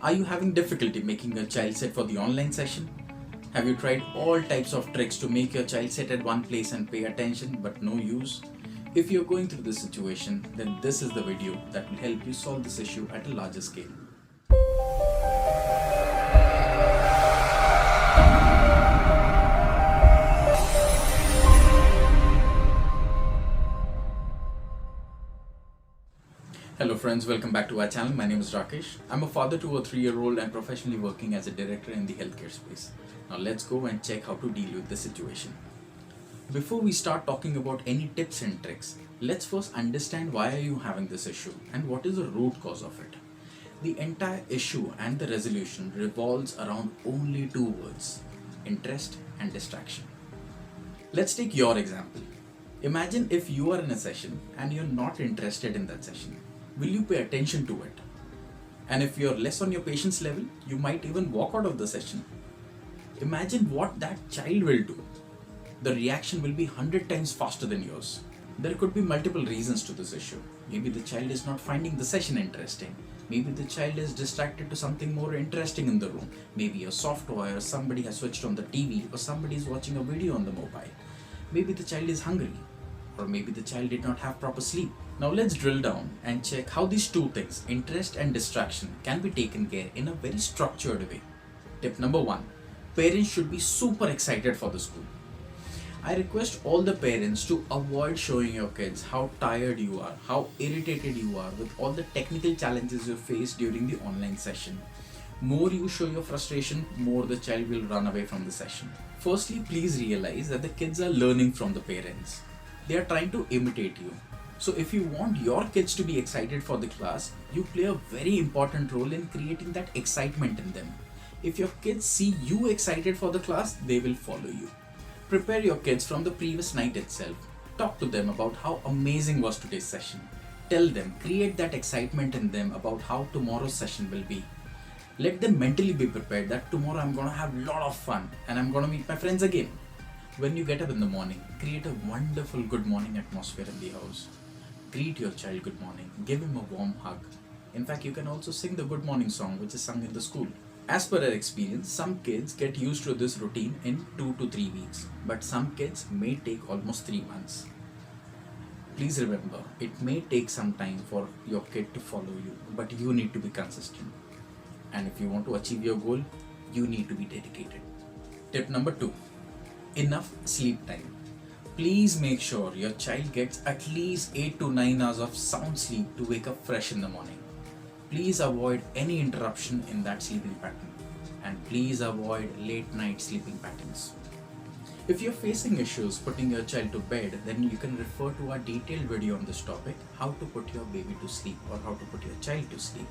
Are you having difficulty making your child sit for the online session? Have you tried all types of tricks to make your child sit at one place and pay attention but no use? If you're going through this situation, then this is the video that will help you solve this issue at a larger scale. Hello friends, welcome back to our channel. My name is Rakesh. I'm a father to a 3-year-old and professionally working as a director in the healthcare space. Now let's go and check how to deal with the situation. Before we start talking about any tips and tricks, let's first understand why are you having this issue and what is the root cause of it. The entire issue and the resolution revolves around only two words: interest and distraction. Let's take your example. Imagine if you are in a session and you're not interested in that session. Will you pay attention to it? And if you're less on your patience level, you might even walk out of the session. Imagine what that child will do. The reaction will be 100 times faster than yours. There could be multiple reasons to this issue. Maybe the child is not finding the session interesting. Maybe the child is distracted to something more interesting in the room. Maybe a soft toy, or somebody has switched on the TV, or somebody is watching a video on the mobile. Maybe the child is hungry, or maybe the child did not have proper sleep. Now let's drill down and check how these two things, interest and distraction, can be taken care in a very structured way. Tip number 1. Parents should be super excited for the school. I request all the parents to avoid showing your kids how tired you are, how irritated you are with all the technical challenges you face during the online session. More you show your frustration, more the child will run away from the session. Firstly, please realize that the kids are learning from the parents. They are trying to imitate you. So if you want your kids to be excited for the class, you play a very important role in creating that excitement in them. If your kids see you excited for the class, they will follow you. Prepare your kids from the previous night itself. Talk to them about how amazing was today's session. Tell them, create that excitement in them about how tomorrow's session will be. Let them mentally be prepared that tomorrow I'm gonna have a lot of fun and I'm gonna meet my friends again. When you get up in the morning, create a wonderful good morning atmosphere in the house. Greet your child good morning, give him a warm hug. In fact, you can also sing the good morning song which is sung in the school. As per our experience, some kids get used to this routine in 2 to 3 weeks, but some kids may take almost 3 months. Please remember, it may take some time for your kid to follow you, but you need to be consistent. And if you want to achieve your goal, you need to be dedicated. Tip number 2. Enough sleep time. Please make sure your child gets at least 8 to 9 hours of sound sleep to wake up fresh in the morning. Please avoid any interruption in that sleeping pattern, and please avoid late night sleeping patterns. If you're facing issues putting your child to bed, then you can refer to our detailed video on this topic, how to put your baby to sleep or how to put your child to sleep.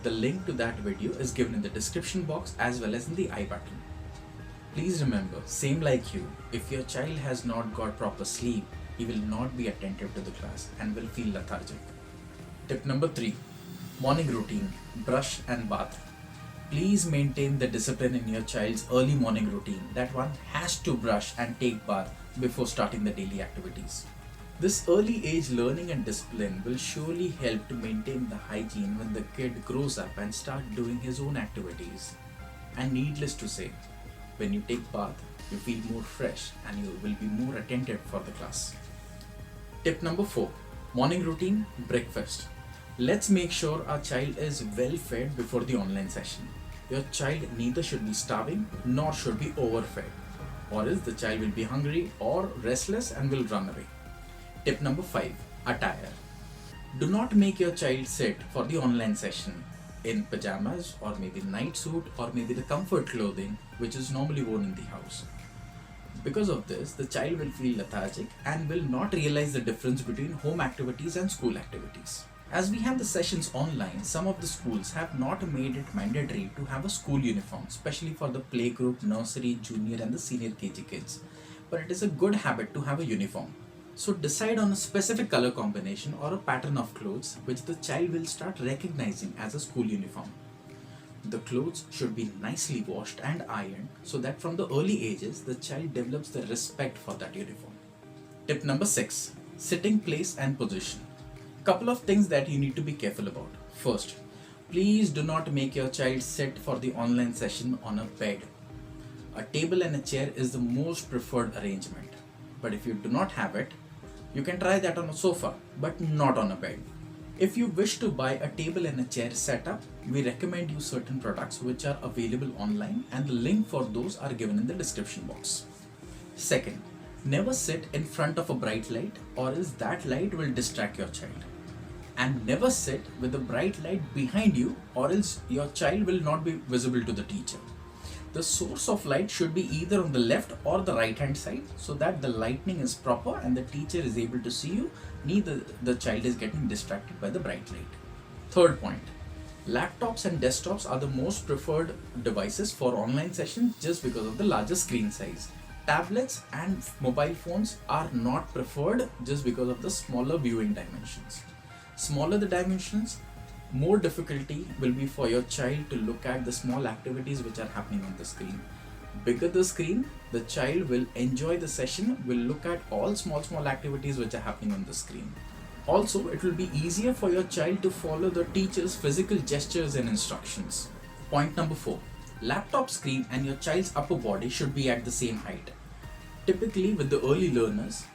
The link to that video is given in the description box as well as in the I button. Please remember, same like you, if your child has not got proper sleep, he will not be attentive to the class and will feel lethargic. Tip number 3. Morning routine, brush and bath. Please maintain the discipline in your child's early morning routine that one has to brush and take bath before starting the daily activities. This early age learning and discipline will surely help to maintain the hygiene when the kid grows up and start doing his own activities. And needless to say, when you take bath, you feel more fresh and you will be more attentive for the class. Tip number 4. Morning routine, breakfast. Let's make sure our child is well fed before the online session. Your child neither should be starving nor should be overfed, or else the child will be hungry or restless and will run away. Tip number 5. Attire. Do not make your child sit for the online session in pajamas or maybe night suit or maybe the comfort clothing which is normally worn in the house. Because of this, the child will feel lethargic and will not realize the difference between home activities and school activities. As we have the sessions online, some of the schools have not made it mandatory to have a school uniform, especially for the playgroup, nursery, junior and the senior KG kids. But it is a good habit to have a uniform. So decide on a specific color combination or a pattern of clothes which the child will start recognizing as a school uniform. The clothes should be nicely washed and ironed so that from the early ages the child develops the respect for that uniform. Tip number 6. Sitting place and position. Couple of things that you need to be careful about. First, Please do not make your child sit for the online session on a bed. A table and a chair is the most preferred arrangement. But if you do not have it, you can try that on a sofa, but not on a bed. If you wish to buy a table and a chair setup, we recommend you certain products which are available online, and the link for those are given in the description box. Second, never sit in front of a bright light, or else that light will distract your child. And never sit with a bright light behind you, or else your child will not be visible to the teacher. The source of light should be either on the left or the right hand side, so that the lighting is proper and the teacher is able to see you, neither the child is getting distracted by the bright light. Third point, laptops and desktops are the most preferred devices for online sessions just because of the larger screen size. Tablets and mobile phones are not preferred just because of the smaller viewing dimensions. Smaller the dimensions, more difficulty will be for your child to look at the small activities which are happening on the screen. Bigger the screen, the child will enjoy the session, will look at all small activities which are happening on the screen. Also, it will be easier for your child to follow the teacher's physical gestures and instructions. Point number 4. Laptop screen and your child's upper body should be at the same height. Typically, with the early learners,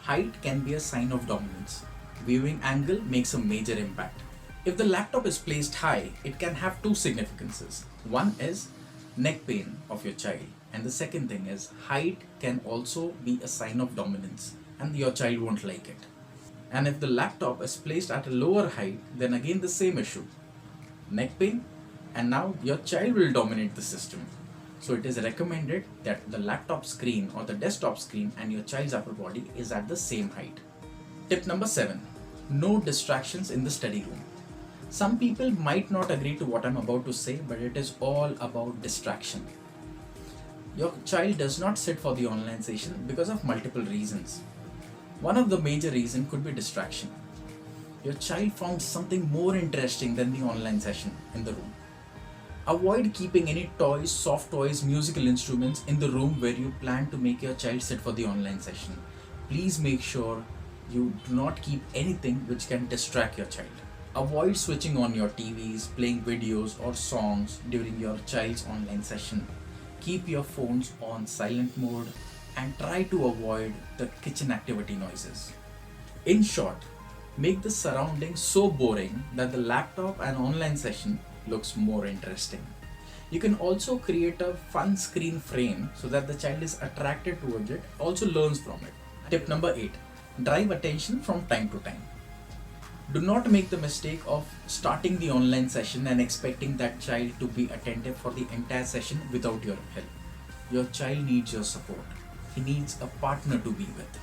height can be a sign of dominance. Viewing angle makes a major impact. If the laptop is placed high, it can have two significances. One is neck pain of your child, and the second thing is height can also be a sign of dominance, and your child won't like it. And if the laptop is placed at a lower height, then again the same issue. Neck pain, and now your child will dominate the system. So it is recommended that the laptop screen or the desktop screen and your child's upper body is at the same height. Tip number 7. No distractions in the study room. Some people might not agree to what I'm about to say, but it is all about distraction. Your child does not sit for the online session because of multiple reasons. One of the major reasons could be distraction. Your child found something more interesting than the online session in the room. Avoid keeping any toys, soft toys, musical instruments in the room where you plan to make your child sit for the online session. Please make sure you do not keep anything which can distract your child. Avoid switching on your TVs, playing videos or songs during your child's online session. Keep your phones on silent mode and try to avoid the kitchen activity noises. In short, make the surroundings so boring that the laptop and online session looks more interesting. You can also create a fun screen frame so that the child is attracted towards it, also learns from it. Tip number 8. Drive attention from time to time. Do not make the mistake of starting the online session and expecting that child to be attentive for the entire session without your help. Your child needs your support. He needs a partner to be with.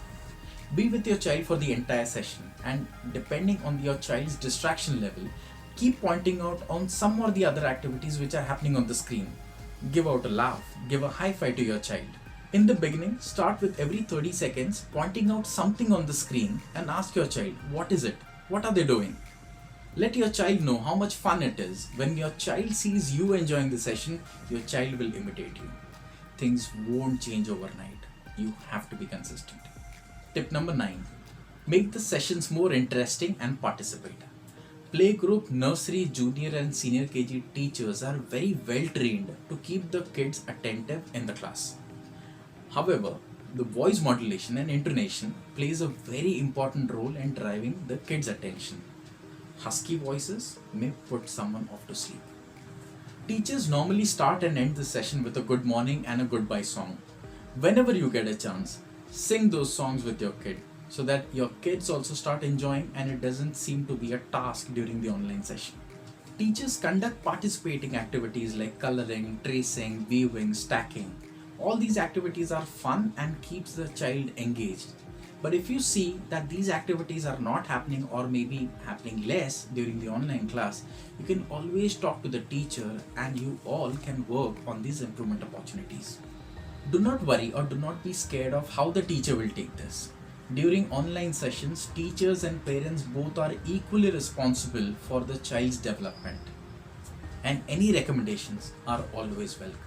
Be with your child for the entire session, and depending on your child's distraction level, keep pointing out on some or the other activities which are happening on the screen. Give out a laugh, give a high five to your child. In the beginning, start with every 30 seconds pointing out something on the screen and ask your child, what is it? What are they doing? Let your child know how much fun it is. When your child sees you enjoying the session, your child will imitate you. Things won't change overnight. You have to be consistent. Tip number 9. Make the sessions more interesting and participate. Playgroup, nursery, junior and senior KG teachers are very well trained to keep the kids attentive in the class. However, the voice modulation and intonation plays a very important role in driving the kids' attention. Husky voices may put someone off to sleep. Teachers normally start and end the session with a good morning and a goodbye song. Whenever you get a chance, sing those songs with your kid so that your kids also start enjoying and it doesn't seem to be a task during the online session. Teachers conduct participating activities like coloring, tracing, weaving, stacking. All these activities are fun and keeps the child engaged. But if you see that these activities are not happening or maybe happening less during the online class, you can always talk to the teacher and you all can work on these improvement opportunities. Do not worry or do not be scared of how the teacher will take this. During online sessions, teachers and parents both are equally responsible for the child's development. And any recommendations are always welcome.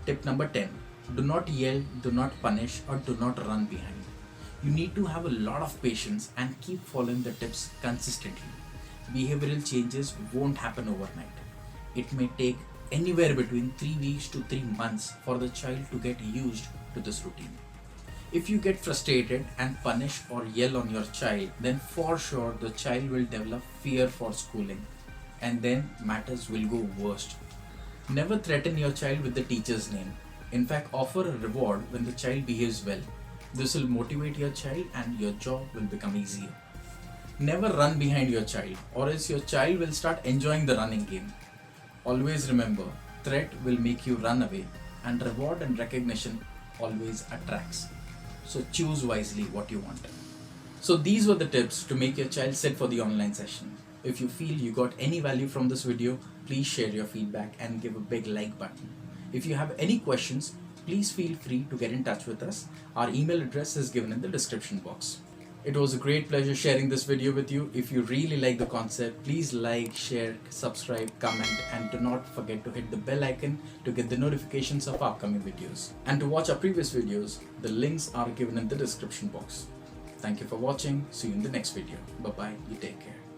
Tip number 10. Do not yell, do not punish or do not run behind. You need to have a lot of patience and keep following the tips consistently. behavioral changes won't happen overnight. It may take anywhere between 3 weeks to 3 months for the child to get used to this routine. If you get frustrated and punish or yell on your child, then for sure the child will develop fear for schooling, and then matters will go worst. Never threaten your child with the teacher's name. In fact, offer a reward when the child behaves well. This will motivate your child and your job will become easier. Never run behind your child, or else your child will start enjoying the running game. Always remember, threat will make you run away, and reward and recognition always attracts. So choose wisely what you want. So these were the tips to make your child sit for the online session. If you feel you got any value from this video, please share your feedback and give a big like button. If you have any questions, please feel free to get in touch with us. Our email address is given in the description box. It was a great pleasure sharing this video with you. If you really like the concept, please like, share, subscribe, comment, and do not forget to hit the bell icon to get the notifications of upcoming videos. And to watch our previous videos, the links are given in the description box. Thank you for watching. See you in the next video. Bye bye. You take care.